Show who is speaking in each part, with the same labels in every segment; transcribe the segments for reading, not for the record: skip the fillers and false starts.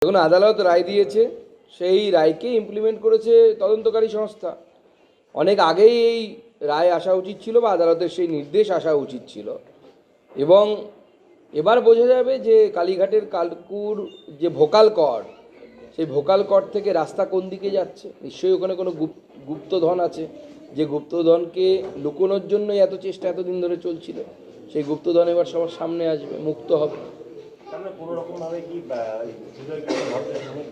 Speaker 1: দেখুন, আদালত রায় দিয়েছে, সেই রায়কে ইমপ্লিমেন্ট করেছে তদন্তকারী সংস্থা। অনেক আগেই এই রায় আসা উচিত ছিল বা আদালতের সেই নির্দেশ আসা উচিত ছিল। এবং এবার বোঝা যাবে যে কালীঘাটের কালকুর যে ভোকাল কর, সেই ভোকাল কর থেকে রাস্তা কোন দিকে যাচ্ছে। নিশ্চয়ই ওখানে কোনো গুপ্তধন আছে, যে গুপ্তধনকে লুকোনোর জন্যই এত চেষ্টা এতদিন ধরে চলছিল। সেই গুপ্তধন এবার সবার সামনে আসবে, মুক্ত হবে।
Speaker 2: কোনো রকম ভাবে কি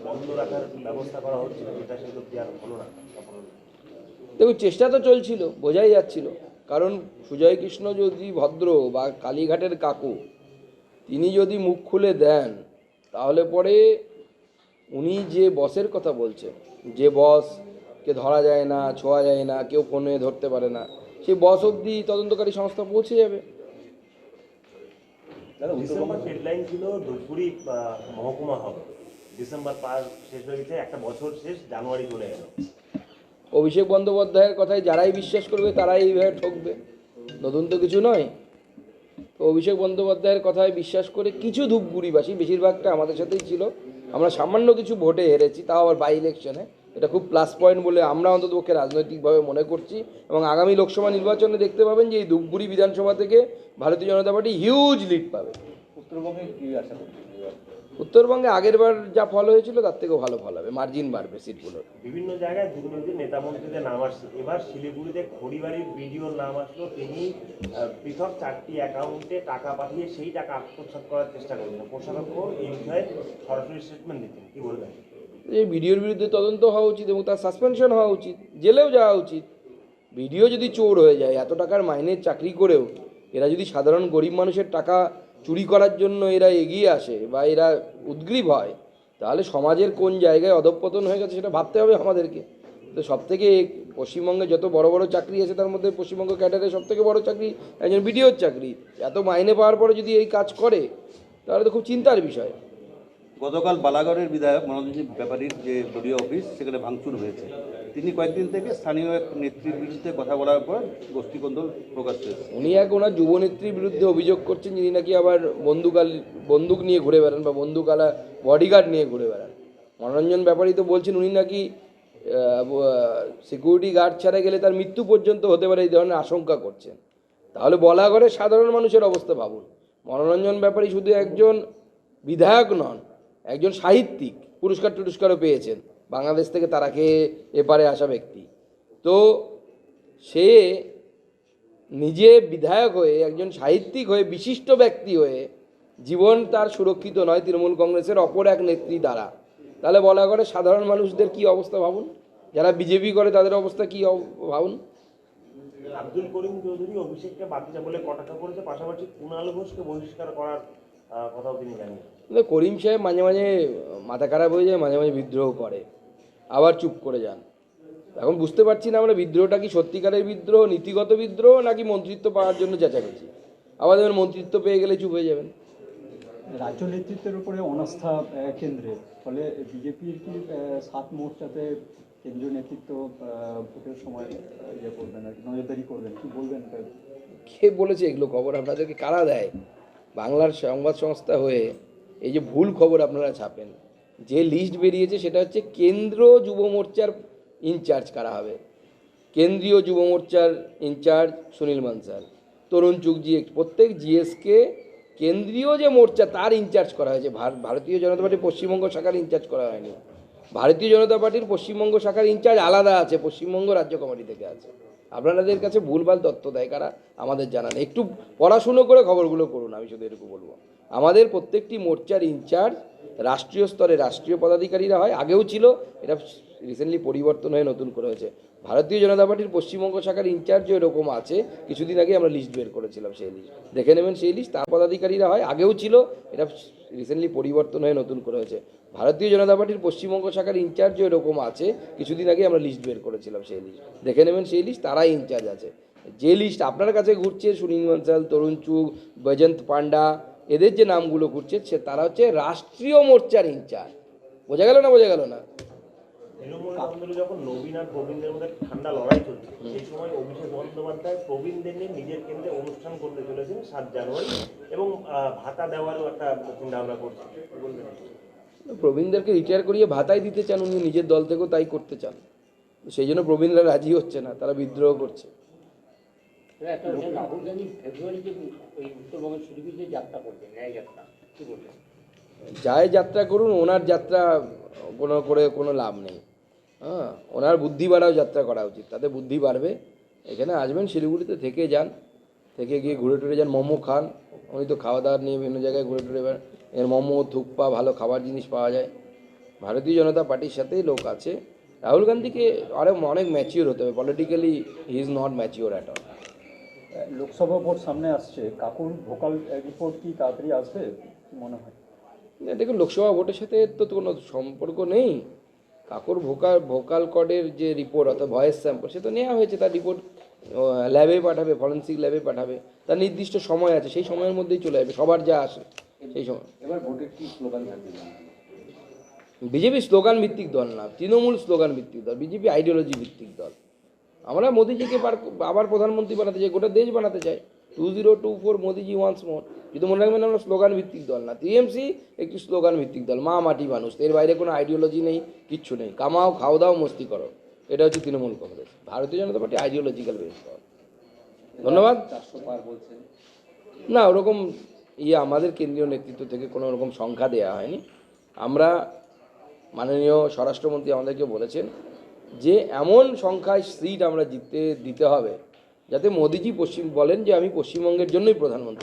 Speaker 2: বন্ধ রাখার ব্যবস্থা করা হচ্ছিল, যেটা সেগুলো কি আর হলো না?
Speaker 1: দেখুন, চেষ্টা তো চলছিল, বোঝাই যাচ্ছিল। কারণ সুজয় কৃষ্ণ যদি ভদ্র বা কালীঘাটের কাকু, তিনি যদি মুখ খুলে দেন, তাহলে পরে উনি যে বসের কথা বলছেন, যে বসকে ধরা যায় না, ছোঁয়া যায় না, কেউ ফোনে ধরতে পারে না, সেই বস অবধি তদন্তকারী সংস্থা পৌঁছে যাবে।
Speaker 2: ডিসেম্বর ডেডলাইন ছিল ধূপগুড়ি মহকুমা হবে, ডিসেম্বর পার শেষ হয়ে গেছে, একটা বছর শেষ, জানুয়ারি চলে গেল।
Speaker 1: অভিষেক বন্দ্যোপাধ্যায়ের কথায় যারাই বিশ্বাস করবে তারাই এইভাবে ঠকবে, নতুন তো কিছু নয়। তো অভিষেক বন্দ্যোপাধ্যায়ের কথায় বিশ্বাস করে কিছু ধূপগুড়িবাসী, বেশিরভাগটা আমাদের সাথেই ছিল, আমরা সামান্য কিছু ভোটে হেরেছি, তাও আবার বাই ইলেকশনে, এটা খুব প্লাস পয়েন্ট বলে আমরা অন্ততপক্ষে রাজনৈতিকভাবে মনে করছি। এবং আগামী লোকসভা নির্বাচনে দেখতে পাবেন যে এই ধূপগুড়ি বিধানসভা থেকে ভারতীয় জনতা পার্টি হিউজ লিড পাবে।
Speaker 2: উত্তরবঙ্গে কি আশা করছি?
Speaker 1: উত্তরবঙ্গে আগেরবার যা ফল হয়েছিল তার থেকেও ভালো ফল হবে, মার্জিন বাড়বে সিটগুলোর।
Speaker 2: বিভিন্ন জায়গায় দুর্নীতির নেতামন্ত্রীদের নাম আসছে, এবার শিলিগুড়িতে খড়িবাড়ির ভিডিওর নাম আসলো। তিনি পৃথক 4টি অ্যাকাউন্টে টাকা পাঠিয়ে সেই টাকা আত্মসাৎ করার চেষ্টা করছেন। প্রশাসক এই বিষয়ে সরাসরি স্টেটমেন্ট দিচ্ছেন, কি বলবেন?
Speaker 1: এই ভিডিওর বিরুদ্ধে তদন্ত হওয়া উচিত এবং তার সাসপেনশন হওয়া উচিত, জেলেও যাওয়া উচিত। ভিডিও যদি চোর হয়ে যায়, এত টাকার মাইনের চাকরি করেও এরা যদি সাধারণ গরিব মানুষের টাকা চুরি করার জন্য এরা এগিয়ে আসে বা এরা উদ্গ্রীব হয়, তাহলে সমাজের কোন জায়গায় অধঃপতন হয়ে গেছে সেটা ভাবতে হবে আমাদেরকে। তো সবথেকে পশ্চিমবঙ্গে যত বড় বড় চাকরি আছে তার মধ্যে পশ্চিমবঙ্গ ক্যাডারের সবথেকে বড় চাকরি একজন বিডিওর চাকরি। এত মাইনে পাওয়ার পরে যদি এই কাজ করে, তাহলে তো খুব চিন্তার বিষয়।
Speaker 3: গতকাল বালাগড়ের বিধায়ক মনোরঞ্জন ব্যাপারীর যে দলীয় অফিস, সেখানে ভাঙচুর হয়েছে। তিনি কয়েকদিন থেকে স্থানীয় এক নেত্রীর বিরুদ্ধে কথা বলার পর গোষ্ঠীকন্দল প্রকাশ পেয়েছে।
Speaker 1: উনি এক ওনার যুবনেত্রীর বিরুদ্ধে অভিযোগ করছেন, যিনি নাকি আবার বন্দুক নিয়ে ঘুরে বেড়ান বা বন্দুকালা বডিগার্ড নিয়ে ঘুরে বেড়ান। মনোরঞ্জন ব্যাপারী তো বলছেন উনি নাকি সিকিউরিটি গার্ড ছাড়া গেলে তার মৃত্যু পর্যন্ত হতে পারে, এই ধরনের আশঙ্কা করছেন। তাহলে বলাগড়ে সাধারণ মানুষের অবস্থা ভাবুন। মনোরঞ্জন ব্যাপারী শুধু একজন বিধায়ক নন, একজন সাহিত্যিক, পুরস্কারও পেয়েছেন, বাংলাদেশ থেকে তারা খেয়ে এপারে আসা ব্যক্তি। তো সে নিজে বিধায়ক হয়ে, একজন সাহিত্যিক হয়ে, বিশিষ্ট ব্যক্তি হয়ে জীবন তার সুরক্ষিত নয় তৃণমূল কংগ্রেসের অপর এক নেত্রী দ্বারা। তাহলে বলা করে সাধারণ মানুষদের কি অবস্থা ভাবুন, যারা বিজেপি করে তাদের অবস্থা কি ভাবুন।
Speaker 2: আব্দুল করিম চৌধুরী অভিষেককে বাতিজা বলে কটাক্ষ করেছে, পাশাপাশি কুণাল ঘোষকে বহিষ্কার করার কথাও তিনি জানিয়েছেন।
Speaker 1: করিম সাহেব মাঝে মাঝে মাথা খারাপ হয়ে যায়, মাঝে মাঝে বিদ্রোহ করে, আবার চুপ করে যান। এখন বুঝতে পারছি না আমরা বিদ্রোহটা কি সত্যিকারের বিদ্রোহ, নীতিগত বিদ্রোহ, নাকি মন্ত্রিত্ব পাওয়ার জন্য চেঁচামেচি। আবার যেমন মন্ত্রিত্ব পেয়ে গেলে চুপ হয়ে যাবেন।
Speaker 4: রাজ্য নেতৃত্বের উপরে অনাস্থা কেন্দ্রে, ফলে বিজেপির কি 7 মোর্চাতে কেন্দ্রীয় নেতৃত্ব ভোটের সময় ইয়ে করবেন আর কি, নজরদারি করবেন, কি বলবেন?
Speaker 1: কে বলেছে এগুলো খবর আপনাদেরকে? কারা দেয়? বাংলার সংবাদ সংস্থা হয়ে এই যে ভুল খবর আপনারা ছাপেন। যে লিস্ট বেরিয়েছে সেটা হচ্ছে কেন্দ্র যুব মোর্চার ইনচার্জ কারা হবে। কেন্দ্রীয় যুব মোর্চার ইনচার্জ সুনীল মানসাল, তরুণ চুগজি, প্রত্যেক জিএসকে কেন্দ্রীয় যে মোর্চা তার ইনচার্জ করা হয়েছে। ভারতীয় জনতা পার্টির পশ্চিমবঙ্গ শাখার ইনচার্জ করা হয়নি। ভারতীয় জনতা পার্টির পশ্চিমবঙ্গ শাখার ইনচার্জ আলাদা আছে, পশ্চিমবঙ্গ রাজ্য কমিটি থেকে আছে। আপনাদের কাছে ভুলভাল তথ্য দেয় কারা আমাদের জানান। একটু পড়াশুনো করে খবরগুলো করুন, আমি শুধু এটুকু বলবো। আমাদের প্রত্যেকটি মোর্চার ইনচার্জ রাষ্ট্রীয় স্তরে রাষ্ট্রীয় পদাধিকারীরা হয়, আগেও ছিল, এটা রিসেন্টলি পরিবর্তন হয়ে নতুন করে হয়েছে। ভারতীয় জনতা পার্টির পশ্চিমবঙ্গ শাখার ইনচার্জও এরকম আছে, কিছুদিন আগে আমরা লিস্ট বের করেছিলাম, সেই লিস্ট দেখে নেবেন। সেই লিস্ট তার পদাধিকারীরা হয়, আগেও ছিল, এটা রিসেন্টলি পরিবর্তন হয়ে নতুন করে হয়েছে। ভারতীয় জনতা পার্টির পশ্চিমবঙ্গ শাখার ইনচার্জও এরকম আছে, কিছুদিন আগে আমরা লিস্ট বের করেছিলাম, সেই লিস্ট দেখে নেবেন। সেই লিস্ট তারাই ইনচার্জ আছে। যে লিস্ট আপনার কাছে ঘুরছে, সুনীল বানসাল, তরুণ চুগ, বৈজয়ন্ত পান্ডা, এদের যে নামগুলো ঘুরছে তারা হচ্ছে রাষ্ট্রীয় মোর্চার ইনচার্জ। বোঝা গেল না? বোঝা গেল না?
Speaker 2: তৃণমূল আন্দোলনে যখন নবীন আর প্রবীণদের মধ্যে ঠান্ডা লড়াই চলছে, সেই সময় অভিষেক বন্দ্যোপাধ্যায় প্রবীণদের নিয়ে নিজের কেন্দ্রে অনুষ্ঠান করতে চলেছেন 7 জানুয়ারি, এবং ভাতা দেওয়ারও একটা চিন্তা ভাবনা করছে, বলবেন?
Speaker 1: প্রবীণদেরকে রিটায়ার করিয়ে ভাতাই দিতে চান, উনি নিজের দল থেকেও তাই করতে চান। সেই জন্য প্রবীণরা রাজি হচ্ছে না, তারা বিদ্রোহ করছে।
Speaker 5: রাহুল গান্ধী ফেব্রুয়ারিতে ওই উত্তরবঙ্গের শিলিগুড়িতে যাত্রা করবেন, ন্যায় যাত্রা, কি বলবেন?
Speaker 1: যায় যাত্রা করুন, ওনার যাত্রা কোনো লাভ নেই। হ্যাঁ, ওনার বুদ্ধি বাড়াও যাত্রা করা উচিত, তাতে বুদ্ধি বাড়বে। এখানে আসবেন, শিলিগুড়িতে থেকে যান, থেকে গিয়ে ঘুরে টুরে যান, মোমো খান। উনি তো খাওয়া দাওয়ার নিয়ে বিভিন্ন জায়গায় ঘুরে টুরে বেড়ান, এর মোমো থুপ্পা ভালো খাবার জিনিস পাওয়া যায়। ভারতীয় জনতা পার্টির সাথেই লোক আছে। রাহুল গান্ধীকে আরও অনেক ম্যাচিওর হতে হবে, politically he is not mature at all.
Speaker 4: Lok Sabha vote সামনে আসছে, কাকুর ভোকাল রিপোর্ট কি তাড়াতাড়ি আসবে কি মনে হয়?
Speaker 1: দেখুন, লোকসভা ভোটের সাথে তো কোনো সম্পর্ক নেই। কাকুর ভোকাল কর্ডের যে রিপোর্ট, অর্থাৎ ভয়েস স্যাম্পল, সে তো নেওয়া হয়েছে। তার রিপোর্ট ল্যাবে পাঠাবে, ফরেন্সিক ল্যাবে পাঠাবে। তার নির্দিষ্ট সময় আছে, সেই সময়ের মধ্যেই চলে যাবে, সবার যা আসে সেই সময়।
Speaker 3: এবার ভোটের কি স্লোগান থাকবে?
Speaker 1: বিজেপি স্লোগান ভিত্তিক দল না, তৃণমূল স্লোগান ভিত্তিক দল। বিজেপি আইডিওলজি ভিত্তিক দল। আমরা মোদিজিকে আবার প্রধানমন্ত্রী বানাতে চাই, গোটা দেশ বানাতে চাই। 2024 মোদিজি ওয়ান্স মোর। কিন্তু মনে রাখবেন, আমরা স্লোগান ভিত্তিক দল না। টিএমসি একটি স্লোগান ভিত্তিক দল, মা মাটি মানুষ। এর বাইরে কোনো আইডিওলজি নেই, কিচ্ছু নেই। কামাও, খাও দাও, মস্তি করো, এটা হচ্ছে তৃণমূল কংগ্রেস। ভারতীয় জনতা পার্টি আইডিওলজিক্যাল বেস দল। ধন্যবাদ।
Speaker 3: 400 পার বলছেন।
Speaker 1: না, ওরকম আমাদের কেন্দ্রীয় নেতৃত্ব থেকে কোনো রকম সংখ্যা দেওয়া হয়নি। আমরা, মাননীয় স্বরাষ্ট্রমন্ত্রী আমাদেরকে বলেছেন যে এমন সংখ্যায় সিট আমরা দিতে হবে যাতে মোদিজি বলেন যে আমি পশ্চিমবঙ্গের জন্যই প্রধানমন্ত্রী।